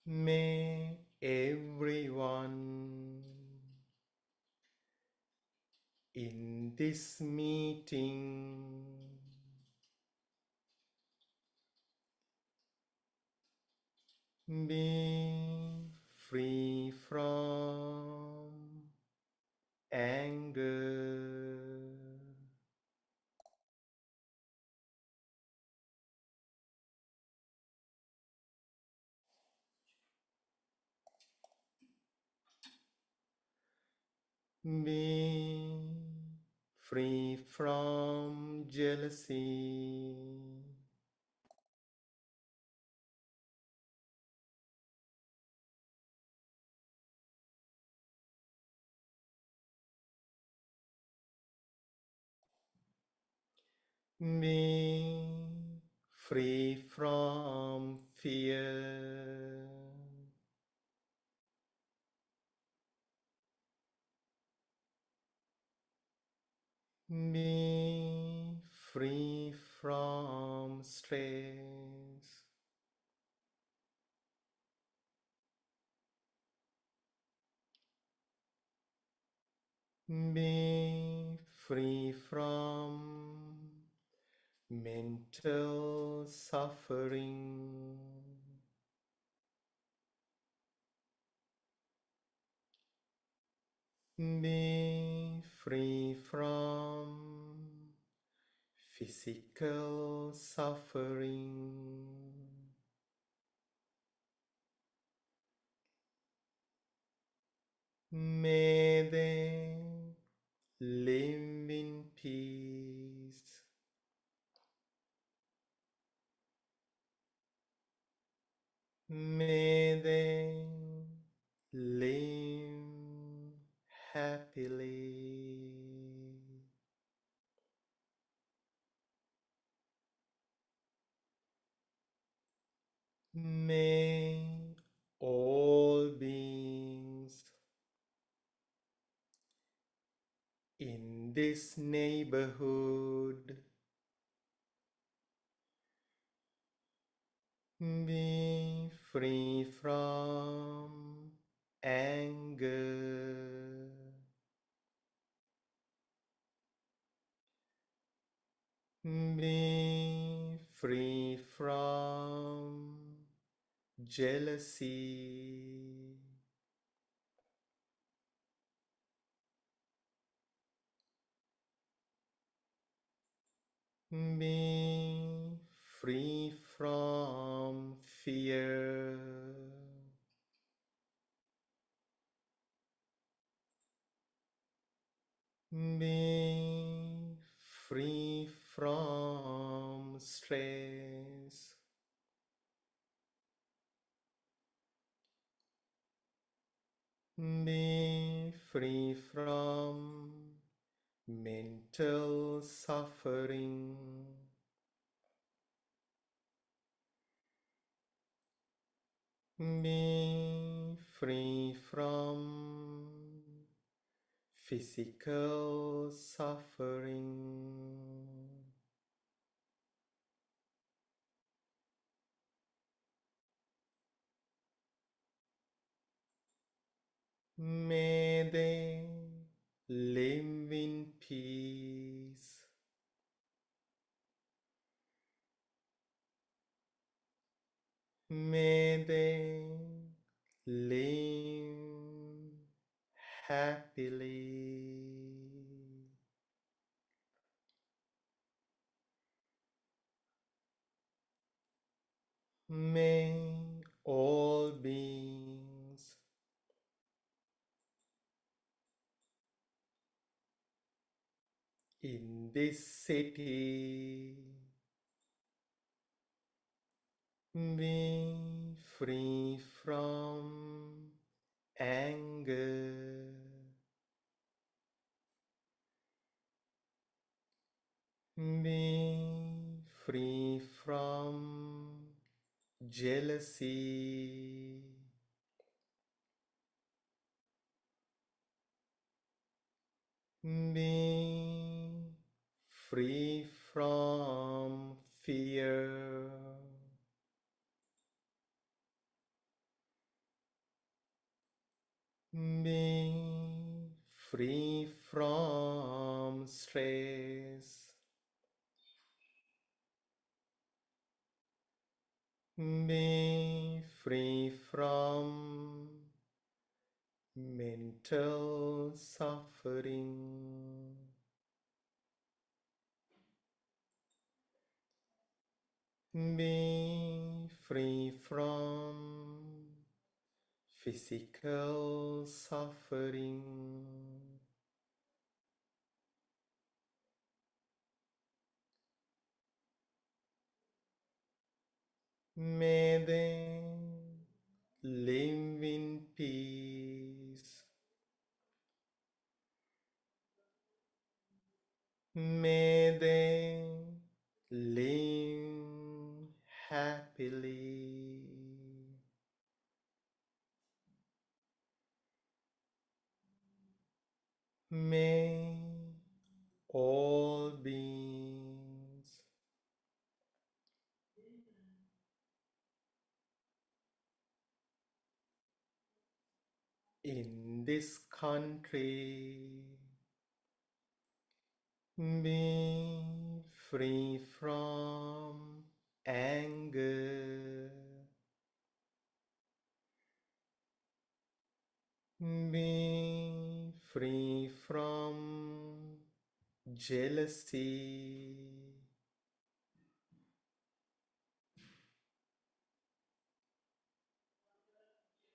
May everyone in this meeting be free from anger. Be free from jealousy. Be free from fear. Be free from stress. Be free from mental suffering. Be free from physical suffering. May they live in peace. May they live happily. May all beings in this neighborhood be free from anger. Be free from jealousy. Be free from fear. Be free from stress. Be free from mental suffering. Be free from physical suffering. May they live in peace. May they live happily. May all beings in this city be free from anger. Be free from jealousy. Be free from fear. Be free from stress. Be free from mental suffering. Be free from physical suffering. May they live in peace. May they live happily. May all beings in this country be free from anger. Be free from jealousy.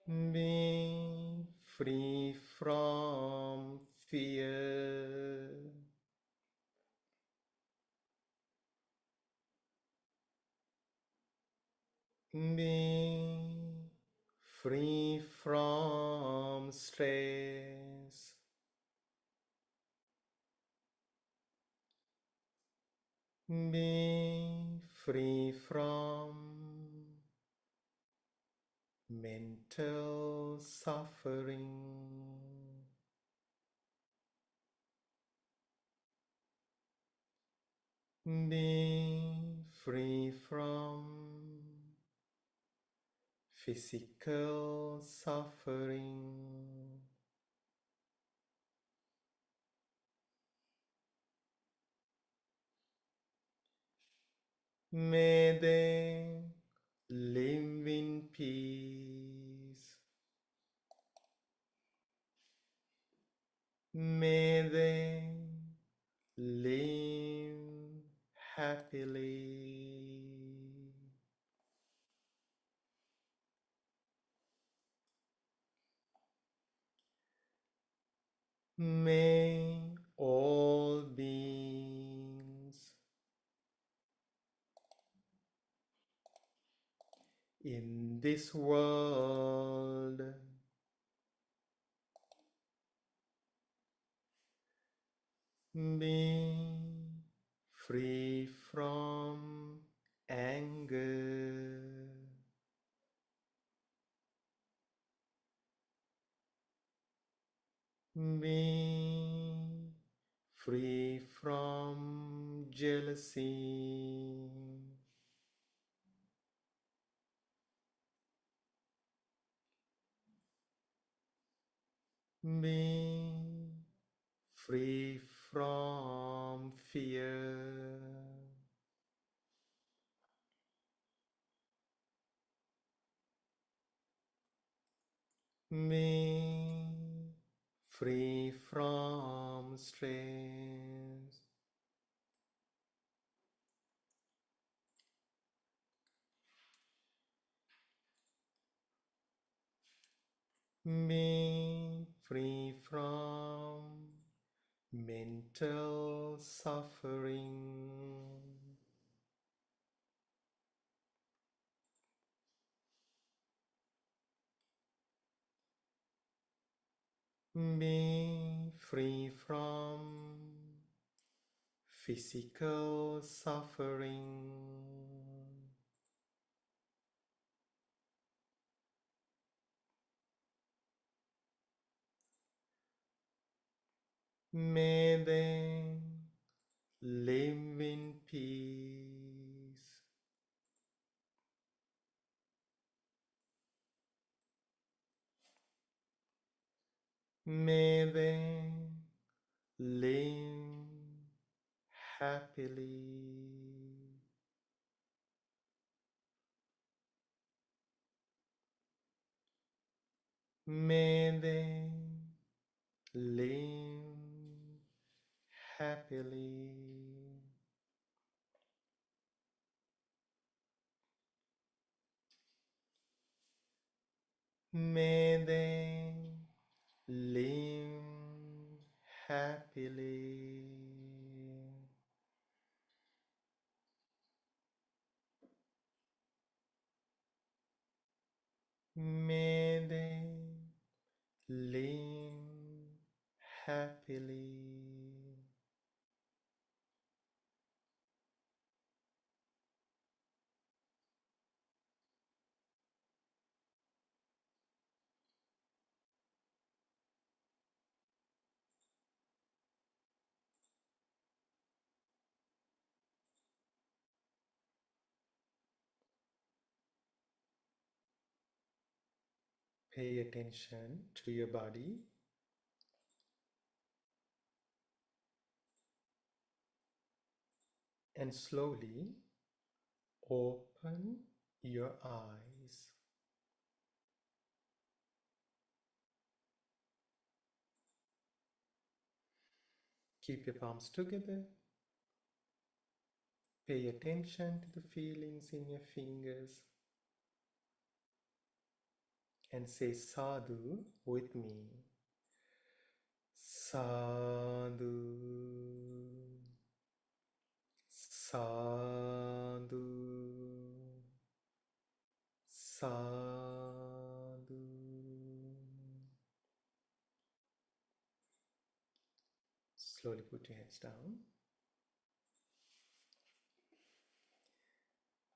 Be free from fear. Be free from stress. Be free from mental suffering. Be free from physical suffering. May they live in peace. May they live May all beings in this world be free from anger, be free from jealousy, be free from fear, be free from stress, be free from mental suffering, be free from physical suffering, may they live in peace, may they live happily, may they live happily, may they live happily, may they live happily. Pay attention to your body and slowly open your eyes. Keep your palms together. Pay attention to the feelings in your fingers and say sadhu with me. Sadhu, sadhu, sadhu. Slowly put your hands down.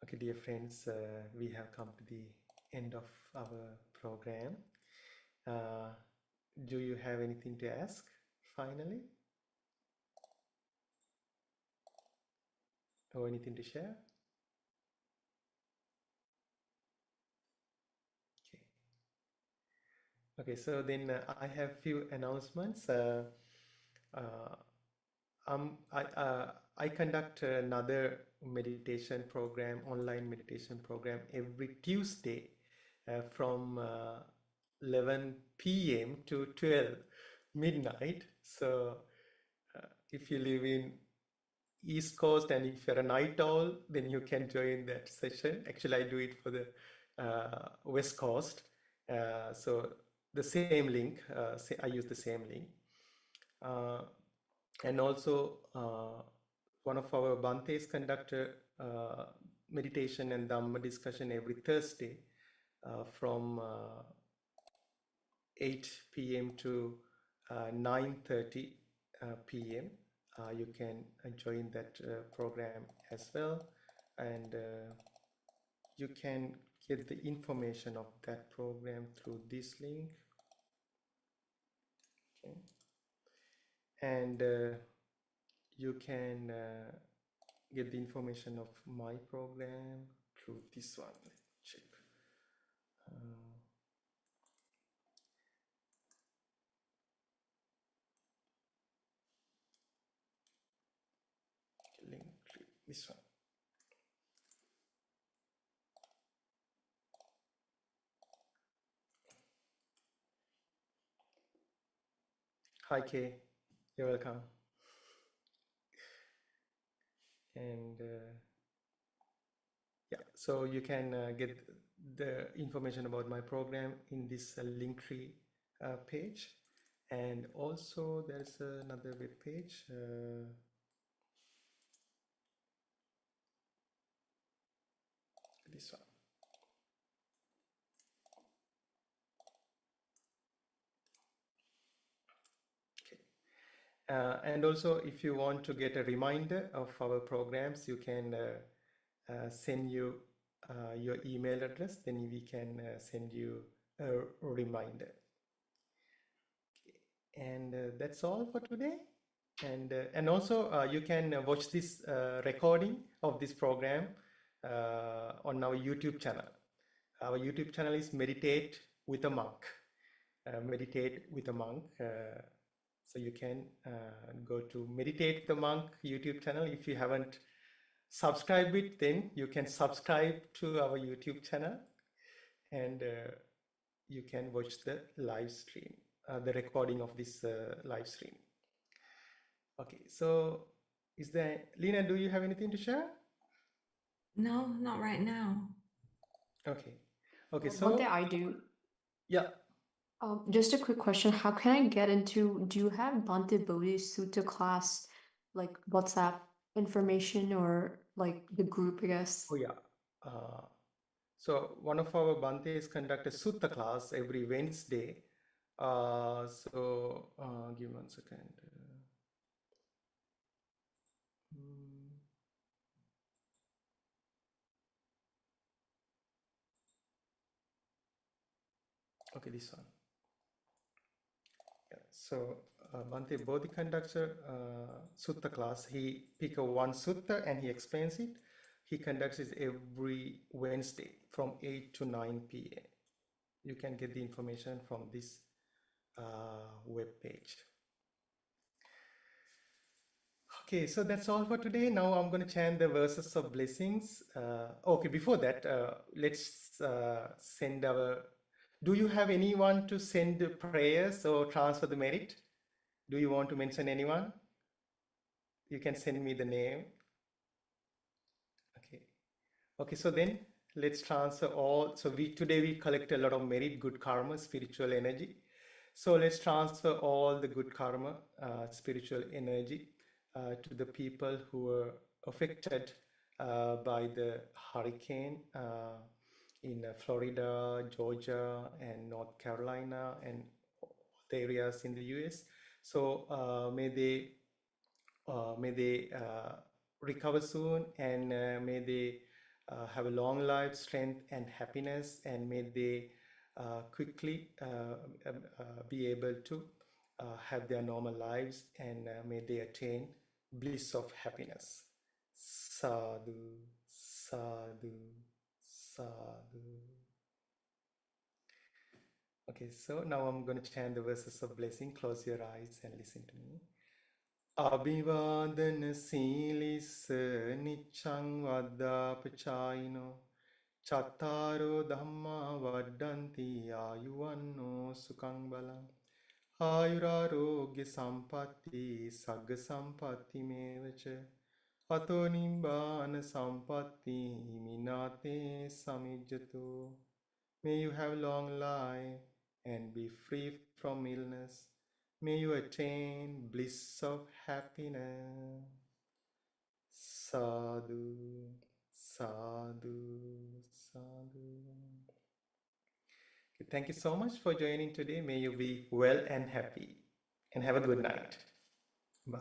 Okay, dear friends, we have come to the end of our program. Do you have anything to ask finally? Or anything to share? Okay. Okay, so then I have few announcements. Uh, I conduct another meditation program, online meditation program every Tuesday from 11 p.m. to 12 midnight. So if you live in East Coast and if you're a night owl, then you can join that session. Actually, I do it for the West Coast. So the same link, I use the same link. Uh, and also, one of our Bantes conductor meditation and Dhamma discussion every Thursday from 8 p.m. to 9:30 p.m. You can join that program as well, and you can get the information of that program through this link. Okay. And you can get the information of my program through this one. Let's check. Link tree, this one. Hi Kay, you're welcome. And yeah, so you can get the information about my program in this Linktree page. And also there's another web page. This one. And also, if you want to get a reminder of our programs, you can send you your email address, then we can send you a reminder. Okay. And that's all for today. And also, you can watch this recording of this program on our YouTube channel. Our YouTube channel is Meditate with a Monk. Meditate with a Monk. So you can go to Meditate the Monk YouTube channel. If you haven't subscribed it, then you can subscribe to our YouTube channel, and you can watch the live stream, the recording of this live stream. Okay, so is there, Lena, do you have anything to share? No, not right now. Okay. Okay, One so thing I do. yeah. Just a quick question. How can I get into, do you have Bhante Bodhi Sutta class, like WhatsApp information or like the group, I guess? Oh yeah. So one of our Bantes conduct a Sutta class every Wednesday. Give me 1 second. Okay, this one. Yeah. So Bhante Bodhi conducts a Sutta class. He pick a one Sutta and he explains it. He conducts it every Wednesday from 8 to 9 p.m. You can get the information from this web page. Okay, so that's all for today. Now I'm going to chant the verses of blessings. Okay, before that, let's send our. Do you have anyone to send the prayers or transfer the merit? Do you want to mention anyone? You can send me the name. Okay. Okay, so then let's transfer all. So today we collect a lot of merit, good karma, spiritual energy. So let's transfer all the good karma, spiritual energy to the people who were affected by the hurricane in Florida, Georgia, and North Carolina, and the areas in the US. So may they recover soon, and may they have a long life, strength, and happiness, and may they quickly be able to have their normal lives, and may they attain bliss of happiness. Sadhu, sadhu, sadhu. Okay, so now I'm going to chant the verses of blessing. Close your eyes and listen to me. අභිවාදන සීලිස්ස නිච්ඡං වද්දාපචායිනෝ චත්තාරෝ ධම්මා වඩ්ඩන්ති ආයුවන්නෝ සුඛං බලං ආයුරාරෝග්‍ය සම්පatti සග්ග සම්පatti මේවච අතෝ නිබ්බාන සම්පatti හිමිනාතේ සමිජ්ජතෝ. May you have long life and be free from illness. May you attain bliss of happiness. Sadhu, sadhu, sadhu. Okay, thank you so much for joining today. May you be well and happy. And have a good night. Bye.